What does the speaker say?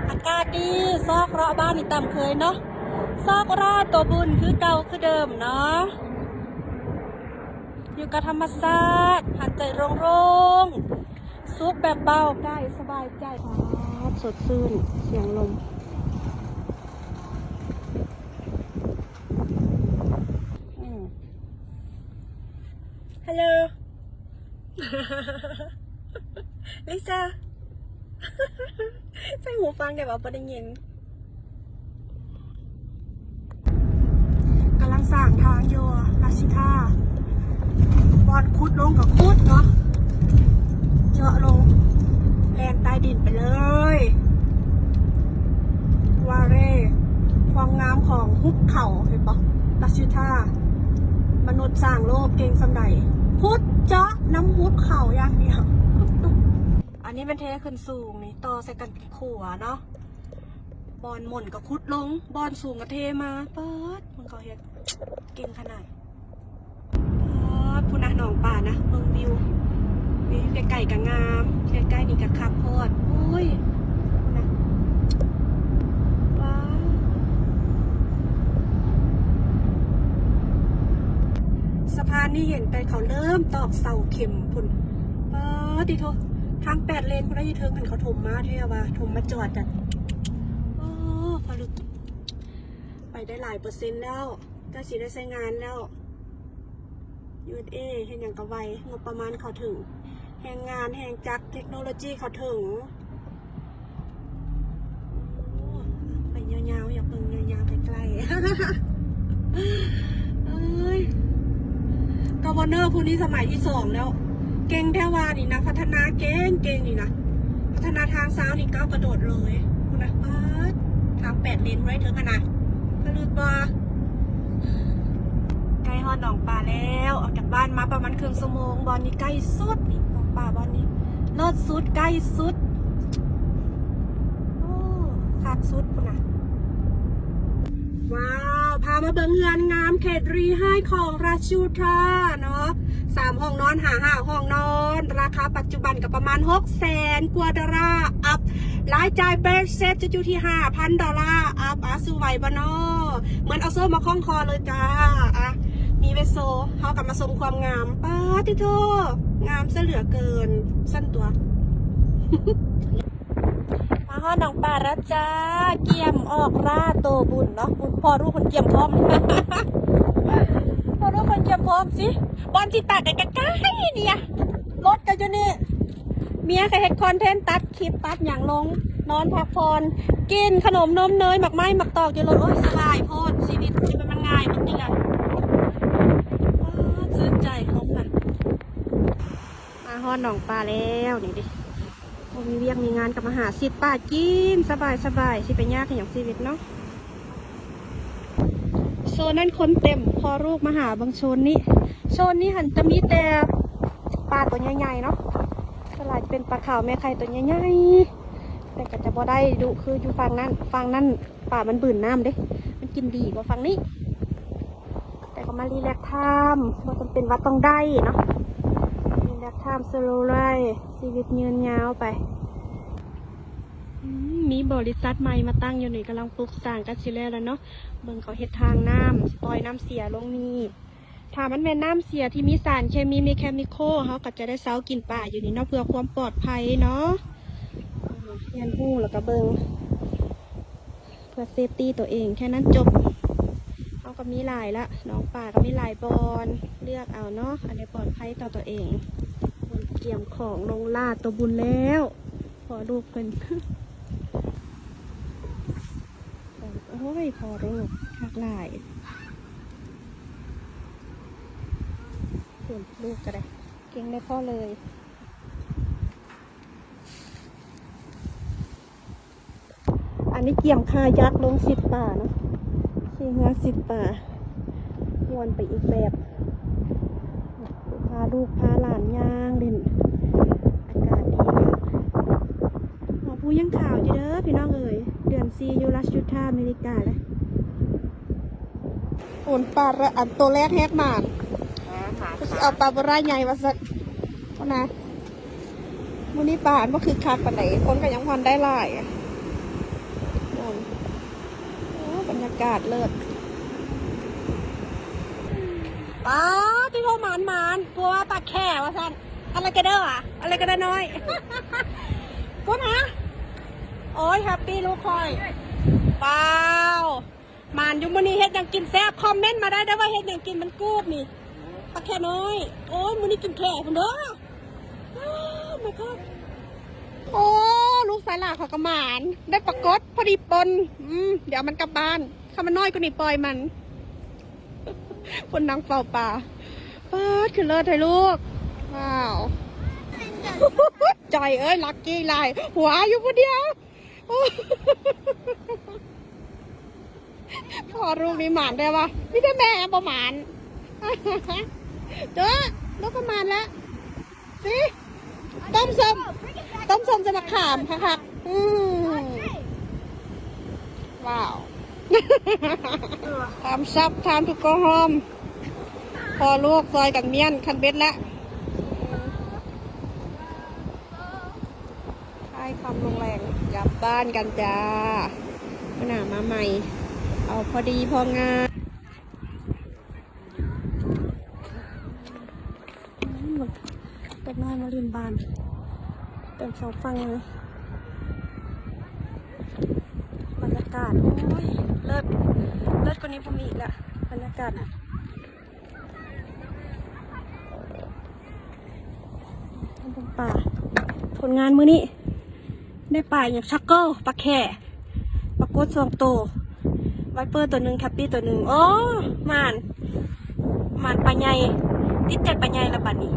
อากาศดีซอกเราะบ้านนี่ต่ำเคยเนาะซอกราตัวบุญคือเก่าคือเดิมเนาะอยู่กับธรรมชาติหันใจโล่งๆซุกแบบเบาใกล้สบายใจสดชื่นเสียงลมฮัลโหล ลิซ่า ใส่หูฟังแต่ว่าไม่ได้ยินกำลังสร้างทางโยราชิท่าบอลคุดลงกับคุดเนาะเจาะลงแลนใต้ดินไปเลยว่าเร่ความงามของหุบเขาเห็นปะราชิท่ามนุษย์สร้างโลกเก่งสำใดคุดเจาะน้ำหุบเขาอย่างเดียวอันนี้เป็นเทขึ้นสูงนี่ต่อใส่กันขัวเนาะบอลหม่นกับคุดลงบอลสูงกับเทมาเปิดมันเขาเฮ็ดเก่งขนาดพูนะหนองป่านะเบิ่งวิวใกล้ๆกับงามใกล้ๆนี่กับคับโพดอุ้ยพูนะว้าวสะพานนี่เห็นแต่เขาเริ่มตอกเสาเข็มพุ่นดิโททาง8 เลนคุณได้ยินเทิงกันเขาถมมาเท่ว่าถมมาจอดจัดโอ้พอลึกไปได้หลายเปอร์เซ็นต์แล้วก็สิได้ใช้งานแล้ว USA เห็นอย่างกระไวงบประมาณเขาถึงแห่งงานแห่งจักรเทคโนโลยีเขาถึงไปยาวๆอย่าเพิ่งยาวๆใกล้ๆเอ้ยกวเนอร์ผู้นี้สมัยที่2แล้วเก่งแท้ว่านี่นะพัฒนาเก่งนี่นะพัฒนาทางซ้ายนี่ก้าวกระโดดเลยคุณนะทาง8 เลนไว้ถึงขนาดกระลุดบ่ใกล้ฮอดหนองป่าแล้วออกจากบ้านมาประมาณครึ่งชั่วโมงบอลนี้ใกล้สุดนี่หนองป่าบอลนี้เลิศสุดใกล้สุดโอ้ขาดสุดคุณนะว้าวพามาเบิ่งเรือนงามเขตรีไฮของราชูทราเนาะ3 ห้องนอน5 ห้องนอนราคาปัจจุบันกับประมาณ600,000 กว่าดอลลาร์อัพรายจ่ายเบสเซ็ตจะอยู่ที่ 5,000 ดอลลาร์อัพสู้ไหวบ่เนาะเหมือนเอาโซ่มาคล้องคอเลยจ้ามีเวโซเขากลับมาชมความงามป้าทิโทงามเสียเหลือเกินสั้นตัว มาฮอดหนองป่าแล้วจ้าเกี่ยมออกราโตบุญเนาะพอรู้คนเกี่ยมพร้อม พอรู้คนเกี่ยมพร้อมสิบอลที่ตัดแต่ใกล้ๆเนี่ยรถกันอยู่นี่เมียเคยเห็นคอนเทนต์ตัดคลิปตัดอย่างลงนอนพักผ่อนกินขนมนมเนยหมักไม้หมักตอกอยู่รถโอ้ยสบายโพดชีวิตที่มันง่ายจริงๆอ่ะชื่นใจของมันมาฮอดหนองปลาแล้วนี่ดิมีเวียงมีงานกับมาหาสิทธิ์ป่ากินสบายสิเป็นยากอย่างชีวิตเนาะโซนนั้นคนเต็มพอรูปมาหาบางโซนนี้หันจะมีแต่ปลาตัวใหญ่ๆเนาะสลายเป็นปลาขาวแม่ไข่ตัวใหญ่ๆแต่ก็จะบ่ได้ดูคืออยู่ฝั่งนั้นป่ามันบื่นน้ำเด้มันกินดีกว่าฝั่งนี้แต่ก็มารีแลกซ์ไทม์ว่าจำเป็นว่าต้องได้เนาะรีแลกซ์ไทม์สโลว์ไลฟ์ชีวิตยืนยาวไปมีบริษัทใหม่มาตั้งอยู่นี่กำลังปลูกสร้างกันสิแล้วเนาะเบิ่งเขาเฮ็ดทางน้ำปล่อยน้ำเสียลงนี่ถ้ามันเป็นน้ำเสียที่มีสารเคมีมีแคมิคอลเขาก็จะได้เซากินป่าอยู่นี่เนาะเพื่อความปลอดภัยเนาะเรียนรู้แล้วก็เบิ่งเพื่อเซฟตี้ตัวเองแค่นั้นจบเขาก็มีหลายละน้องป่าก็มีหลายบอลเลือกเอาเนาะอันนี้ปลอดภัยต่อตัวเองเกี่ยมของลงลาดตัวบุญแล้วพอดูเพิ่นโอ้ยพอได้หักหลายส่วนลูกก็ได้เก่งได้พ่อเลยอันนี้เกี่ยมคายักลง10 ป่าเนาะขี่เงือ10 ป่าวนไปอีกแบบพาลูกพาหลานย่างเล่นอากาศดีมากหมอผู้ยังข่าวอยู่เด้อพี่น้องเอ๋ยเดือน4อยู่รัชยูทาห์อเมริกาเลยโอนปลาอันตัวแรกแฮกหมานเอาปลาบรายใหญ่มาสักนะมื้อนี้ปลาอันว่าคือคักปานไหนคนก็ยังพอนได้หลาย ากาศเลิศป้าที่เขาหมานกลัวปลาแข่วะท่านอะไรกันเด้ออ่ะอะไรกันได้น้อยกูนะโอ้ยแฮปปี้ลูกคอยเปล่ามานอยู่มื้อนี้เฮ็ดหยังกินแซ่บคอมเมนต์มาได้ว่าเฮ็ดหยังกินมันกูดนี่ปลาแข่น้อยโอ้ยมื้อนี้กินแข่พุ่นเด้อมาครับโอ้ลูกสายหลาเขากระหมานได้ปลากดพอดีปนเดี๋ยวมันกลับบ้านถ้ามันน้อยก็นี่ปล่อยมันคนนั่งเฝ้าป่าเปิดขึ้นเลิศให้ลูกว้าวจอยเอ้ยลักกี้ลายหัวอยู่คนเดียวพอลูกนี่หมานได้ปะไม่ได้แม่ประมาณเด้อลูกประมาณแล้วสิต้มส้มจะมาขามค่ะว้าวทำซับทำทุกกหอมพอลูกซอยกับเมียนคันเบ็ดละใช่คำลงแรงกลับบ้านกันจ้าขนาดมาใหม่เอาพอดีพองานเด็กน้อยมาเรียนบ้านเต็มสองฟังเลยบรรยากาศโอ้ยเลิศกว่านี้ผมมีอีกแล้วบรรยากาศทำเป็นป่าผลงานมื้อนี้ได้ป่าอย่างชักเกิลปลาแข่ปลากดซองโตไวเปอร์ตัวหนึ่งแคปปี้ตัวหนึ่งโอ้มานปลาใหญ่ติดใจปลาใหญ่ละบัดนี้